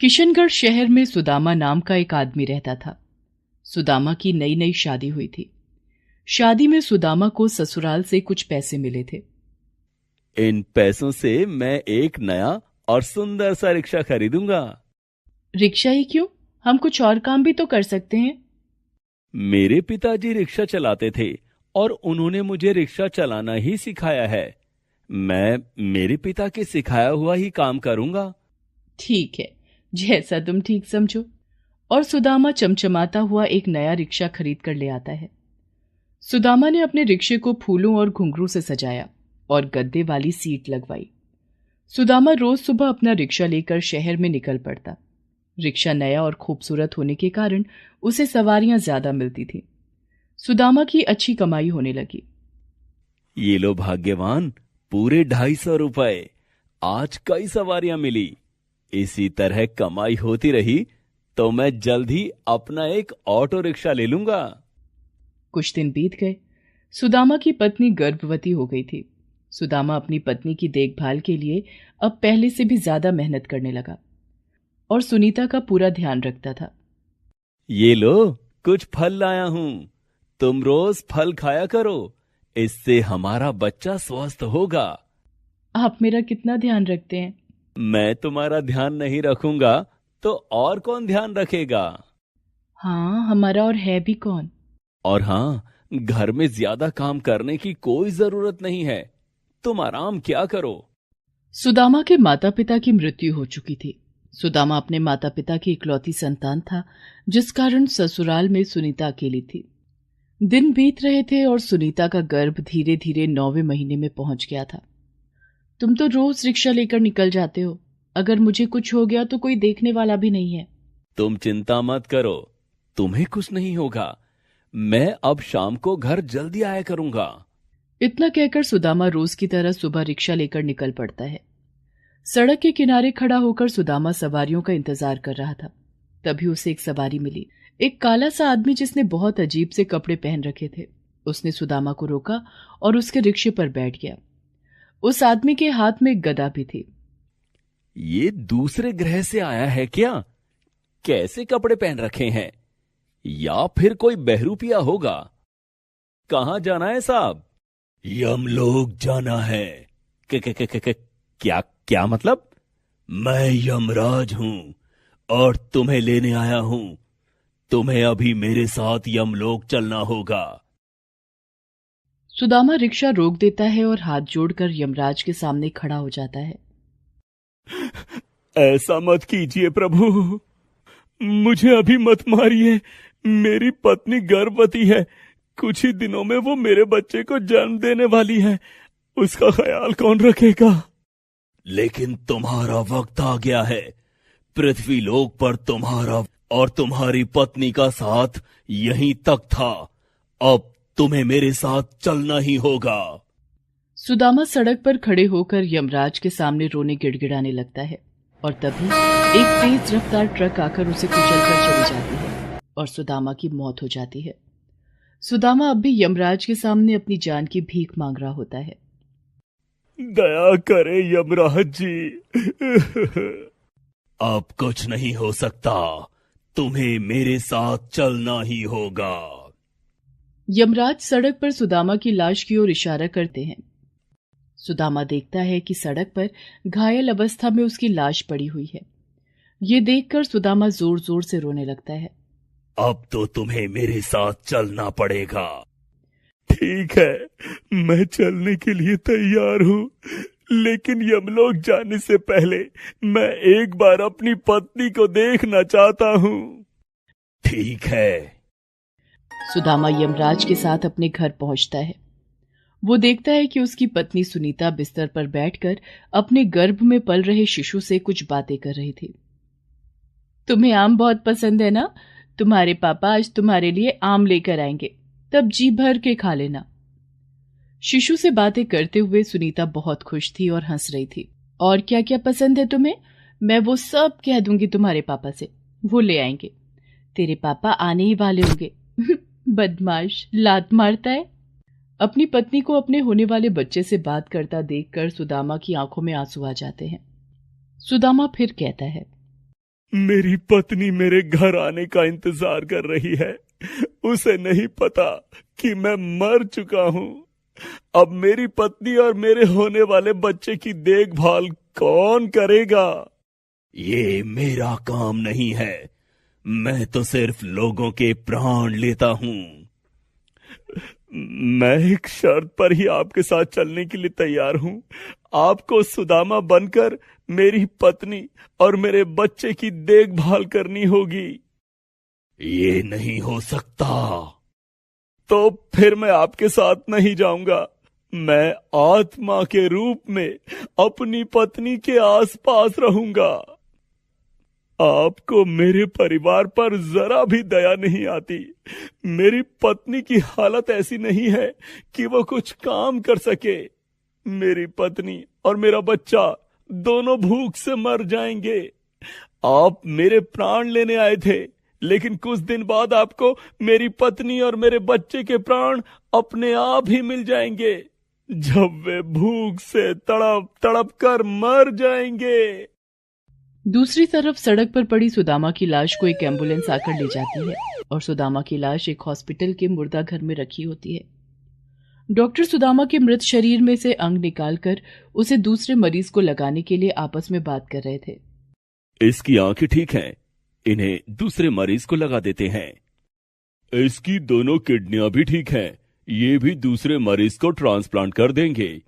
किशनगढ़ शहर में सुदामा नाम का एक आदमी रहता था। सुदामा की नई नई शादी हुई थी। शादी में सुदामा को ससुराल से कुछ पैसे मिले थे। इन पैसों से मैं एक नया और सुंदर सा रिक्शा खरीदूंगा। रिक्शा ही क्यों, हम कुछ और काम भी तो कर सकते हैं। मेरे पिताजी रिक्शा चलाते थे और उन्होंने मुझे रिक्शा चलाना ही सिखाया है। मैं मेरे पिता के सिखाया हुआ ही काम करूंगा। ठीक है, जैसा तुम ठीक समझो। और सुदामा चमचमाता हुआ एक नया रिक्शा खरीद कर ले आता है। सुदामा ने अपने रिक्शे को फूलों और घुंघरू से सजाया और गद्दे वाली सीट लगवाई। सुदामा रोज सुबह अपना रिक्शा लेकर शहर में निकल पड़ता। रिक्शा नया और खूबसूरत होने के कारण उसे सवारियां ज्यादा मिलती थी। सुदामा की अच्छी कमाई होने लगी। ये लो भाग्यवान, पूरे 250 रुपए। आज कई सवारियां मिली। इसी तरह कमाई होती रही तो मैं जल्द ही अपना एक ऑटो रिक्शा ले लूंगा। कुछ दिन बीत गए। सुदामा की पत्नी गर्भवती हो गई थी। सुदामा अपनी पत्नी की देखभाल के लिए अब पहले से भी ज्यादा मेहनत करने लगा और सुनीता का पूरा ध्यान रखता था। ये लो, कुछ फल लाया हूं। तुम रोज फल खाया करो, इससे हमारा बच्चा स्वस्थ होगा। आप मेरा कितना ध्यान रखते हैं। मैं तुम्हारा ध्यान नहीं रखूंगा तो और कौन ध्यान रखेगा। हाँ, हमारा और है भी कौन। और हाँ, घर में ज्यादा काम करने की कोई जरूरत नहीं है। तुम आराम क्या करो। सुदामा के माता पिता की मृत्यु हो चुकी थी। सुदामा अपने माता पिता की इकलौती संतान था, जिस कारण ससुराल में सुनीता अकेली थी। दिन बीत रहे थे और सुनीता का गर्भ धीरे धीरे 9वें महीने में पहुंच गया था। तुम तो रोज रिक्शा लेकर निकल जाते हो। अगर मुझे कुछ हो गया तो कोई देखने वाला भी नहीं है। तुम चिंता मत करो, तुम्हें कुछ नहीं होगा। मैं अब शाम को घर जल्दी आया करूंगा। इतना कहकर सुदामा रोज की तरह सुबह रिक्शा लेकर निकल पड़ता है। सड़क के किनारे खड़ा होकर सुदामा सवारियों का इंतजार कर रहा था। तभी उसे एक सवारी मिली, एक काला सा आदमी जिसने बहुत अजीब से कपड़े पहन रखे थे। उसने सुदामा को रोका और उसके रिक्शे पर बैठ गया। उस आदमी के हाथ में एक गदा भी थी। ये दूसरे ग्रह से आया है क्या? कैसे कपड़े पहन रखे हैं? या फिर कोई बहरूपिया होगा। कहां जाना है साहब? यमलोक जाना है। क्या क्या मतलब? मैं यमराज हूं और तुम्हें लेने आया हूं। तुम्हें अभी मेरे साथ यमलोक चलना होगा। सुदामा रिक्शा रोक देता है और हाथ जोड़कर यमराज के सामने खड़ा हो जाता है। ऐसा मत कीजिए प्रभु, मुझे अभी मत मारिए। मेरी पत्नी गर्भवती है। कुछ ही दिनों में वो मेरे बच्चे को जन्म देने वाली है। उसका ख्याल कौन रखेगा? लेकिन तुम्हारा वक्त आ गया है। पृथ्वी लोक पर तुम्हारा और तुम्हारी पत्नी का साथ यहीं तक था। अब तुम्हें मेरे साथ चलना ही होगा। सुदामा सड़क पर खड़े होकर यमराज के सामने रोने गिड़गिड़ाने लगता है और तभी एक तेज रफ्तार ट्रक आकर उसे कुचलकर चली जाती है और सुदामा की मौत हो जाती है। सुदामा अब भी यमराज के सामने अपनी जान की भीख मांग रहा होता है। दया करे यमराज जी। अब कुछ नहीं हो सकता। तुम्हें मेरे साथ चलना ही होगा। यमराज सड़क पर सुदामा की लाश की ओर इशारा करते हैं। सुदामा देखता है कि सड़क पर घायल अवस्था में उसकी लाश पड़ी हुई है। ये देखकर सुदामा जोर जोर से रोने लगता है। अब तो तुम्हें मेरे साथ चलना पड़ेगा। ठीक है, मैं चलने के लिए तैयार हूँ, लेकिन यमलोक जाने से पहले मैं एक बार अपनी पत्नी को देखना चाहता हूँ। ठीक है। सुदामा यमराज के साथ अपने घर पहुंचता है। वो देखता है कि उसकी पत्नी सुनीता बिस्तर पर बैठकर अपने गर्भ में पल रहे शिशु से कुछ बातें कर रही थी। तुम्हें आम बहुत पसंद है ना? तुम्हारे पापा आज तुम्हारे लिए आम लेकर आएंगे, तब जी भर के खा लेना। शिशु से बातें करते हुए सुनीता बहुत खुश थी और हंस रही थी। और क्या क्या पसंद है तुम्हें? मैं वो सब कह दूंगी तुम्हारे पापा से, वो ले आएंगे। तेरे पापा आने ही वाले होंगे। बदमाश, लात मारता है। अपनी पत्नी को अपने होने वाले बच्चे से बात करता देखकर सुदामा की आंखों में आंसू आ जाते हैं। सुदामा फिर कहता है, मेरी पत्नी मेरे घर आने का इंतजार कर रही है। उसे नहीं पता कि मैं मर चुका हूं। अब मेरी पत्नी और मेरे होने वाले बच्चे की देखभाल कौन करेगा? ये मेरा काम नहीं है। मैं तो सिर्फ लोगों के प्राण लेता हूं। मैं एक शर्त पर ही आपके साथ चलने के लिए तैयार हूं। आपको सुदामा बनकर मेरी पत्नी और मेरे बच्चे की देखभाल करनी होगी। ये नहीं हो सकता। तो फिर मैं आपके साथ नहीं जाऊंगा। मैं आत्मा के रूप में अपनी पत्नी के आसपास रहूंगा। आपको मेरे परिवार पर जरा भी दया नहीं आती। मेरी पत्नी की हालत ऐसी नहीं है कि वो कुछ काम कर सके। मेरी पत्नी और मेरा बच्चा दोनों भूख से मर जाएंगे। आप मेरे प्राण लेने आए थे, लेकिन कुछ दिन बाद आपको मेरी पत्नी और मेरे बच्चे के प्राण अपने आप ही मिल जाएंगे, जब वे भूख से तड़प तड़प कर मर जाएंगे। दूसरी तरफ सड़क पर पड़ी सुदामा की लाश को एक एम्बुलेंस आकर ले जाती है और सुदामा की लाश एक हॉस्पिटल के मुर्दा घर में रखी होती है। डॉक्टर सुदामा के मृत शरीर में से अंग निकालकर उसे दूसरे मरीज को लगाने के लिए आपस में बात कर रहे थे। इसकी आंखें ठीक हैं, इन्हें दूसरे मरीज को लगा देते हैं। इसकी दोनों किडनियां भी ठीक हैं, ये भी दूसरे मरीज को ट्रांसप्लांट कर देंगे।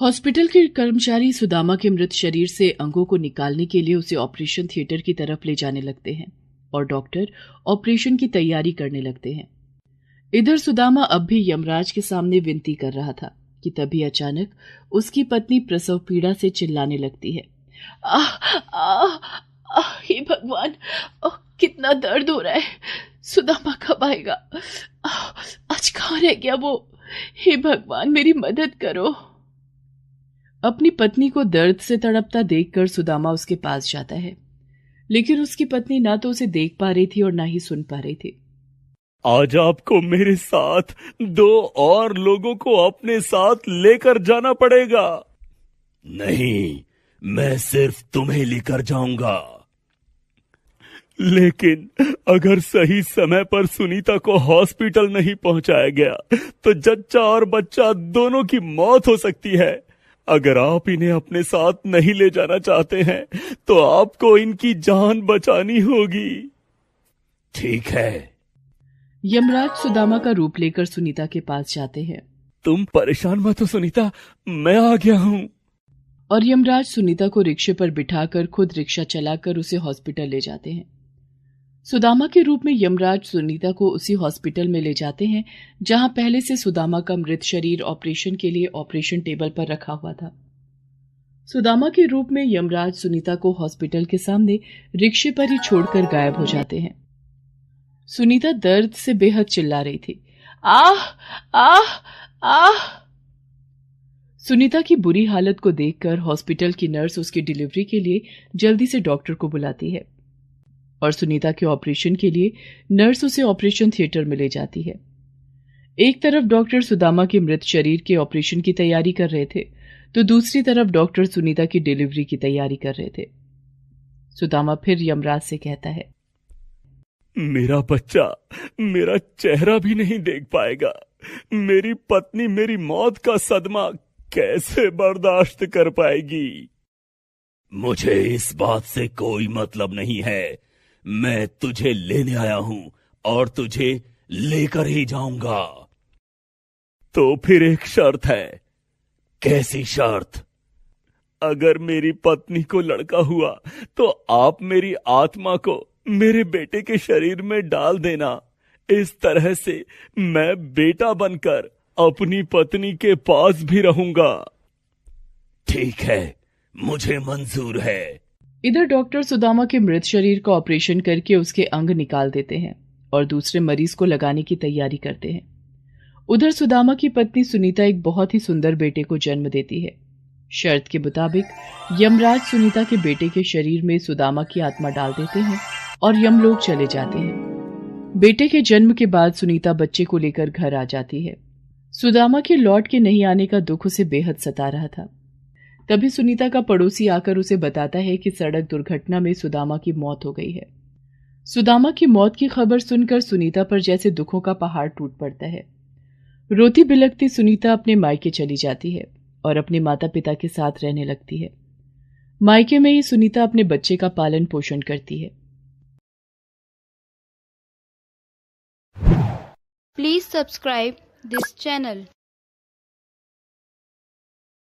हॉस्पिटल के कर्मचारी सुदामा के मृत शरीर से अंगों को निकालने के लिए उसे ऑपरेशन थिएटर की तरफ ले जाने लगते हैं और डॉक्टर ऑपरेशन की तैयारी करने लगते हैं। इधर सुदामा अब भी यमराज के सामने विनती कर रहा था कि तभी अचानक उसकी पत्नी प्रसव पीड़ा से चिल्लाने लगती है। हे भगवान, कितना दर्द हो रहा है। सुदामा कब आएगा? आज कहाँ रह गया वो? हे भगवान, मेरी मदद करो। अपनी पत्नी को दर्द से तड़पता देखकर सुदामा उसके पास जाता है, लेकिन उसकी पत्नी ना तो उसे देख पा रही थी और ना ही सुन पा रही थी। आज आपको मेरे साथ 2 और लोगों को अपने साथ लेकर जाना पड़ेगा। नहीं, मैं सिर्फ तुम्हें लेकर जाऊंगा। लेकिन अगर सही समय पर सुनीता को हॉस्पिटल नहीं पहुंचाया गया तो जच्चा और बच्चा दोनों की मौत हो सकती है। अगर आप इन्हें अपने साथ नहीं ले जाना चाहते हैं तो आपको इनकी जान बचानी होगी। ठीक है। यमराज सुदामा का रूप लेकर सुनीता के पास जाते हैं। तुम परेशान मत हो सुनीता, मैं आ गया हूं। और यमराज सुनीता को रिक्शे पर बिठाकर खुद रिक्शा चलाकर उसे हॉस्पिटल ले जाते हैं। सुदामा के रूप में यमराज सुनीता को उसी हॉस्पिटल में ले जाते हैं जहां पहले से सुदामा का मृत शरीर ऑपरेशन के लिए ऑपरेशन टेबल पर रखा हुआ था। सुदामा के रूप में यमराज सुनीता को हॉस्पिटल के सामने रिक्शे पर ही छोड़कर गायब हो जाते हैं। सुनीता दर्द से बेहद चिल्ला रही थी। आह आह आह। सुनीता की बुरी हालत को देखकर हॉस्पिटल की नर्स उसकी डिलीवरी के लिए जल्दी से डॉक्टर को बुलाती है और सुनीता के ऑपरेशन के लिए नर्स उसे ऑपरेशन थिएटर में ले जाती है। एक तरफ डॉक्टर सुदामा के मृत शरीर के ऑपरेशन की तैयारी कर रहे थे तो दूसरी तरफ डॉक्टर सुनीता की डिलीवरी की तैयारी कर रहे थे। सुदामा फिर यमराज से कहता है, मेरा बच्चा मेरा चेहरा भी नहीं देख पाएगा। मेरी पत्नी मेरी मौत का सदमा कैसे बर्दाश्त कर पाएगी? मुझे इस बात से कोई मतलब नहीं है। मैं तुझे लेने आया हूं और तुझे लेकर ही जाऊंगा। तो फिर एक शर्त है। कैसी शर्त? अगर मेरी पत्नी को लड़का हुआ तो आप मेरी आत्मा को मेरे बेटे के शरीर में डाल देना। इस तरह से मैं बेटा बनकर अपनी पत्नी के पास भी रहूंगा। ठीक है, मुझे मंजूर है। इधर डॉक्टर सुदामा के मृत शरीर का ऑपरेशन करके उसके अंग निकाल देते हैं और दूसरे मरीज को लगाने की तैयारी करते हैं। उधर सुदामा की पत्नी सुनीता एक बहुत ही सुंदर बेटे को जन्म देती है। शर्त के मुताबिक यमराज सुनीता के बेटे के शरीर में सुदामा की आत्मा डाल देते हैं और यमलोक चले जाते हैं। बेटे के जन्म के बाद सुनीता बच्चे को लेकर घर आ जाती है। सुदामा के लौट के नहीं आने का दुख उसे बेहद सता रहा था, तभी सुनीता का पड़ोसी आकर उसे बताता है कि सड़क दुर्घटना में सुदामा की मौत हो गई है। सुदामा की मौत की खबर सुनकर सुनीता पर जैसे दुखों का पहाड़ टूट पड़ता है। रोती बिलखती सुनीता अपने मायके चली जाती है और अपने माता पिता के साथ रहने लगती है। मायके में ही सुनीता अपने बच्चे का पालन पोषण करती है। Please subscribe this channel.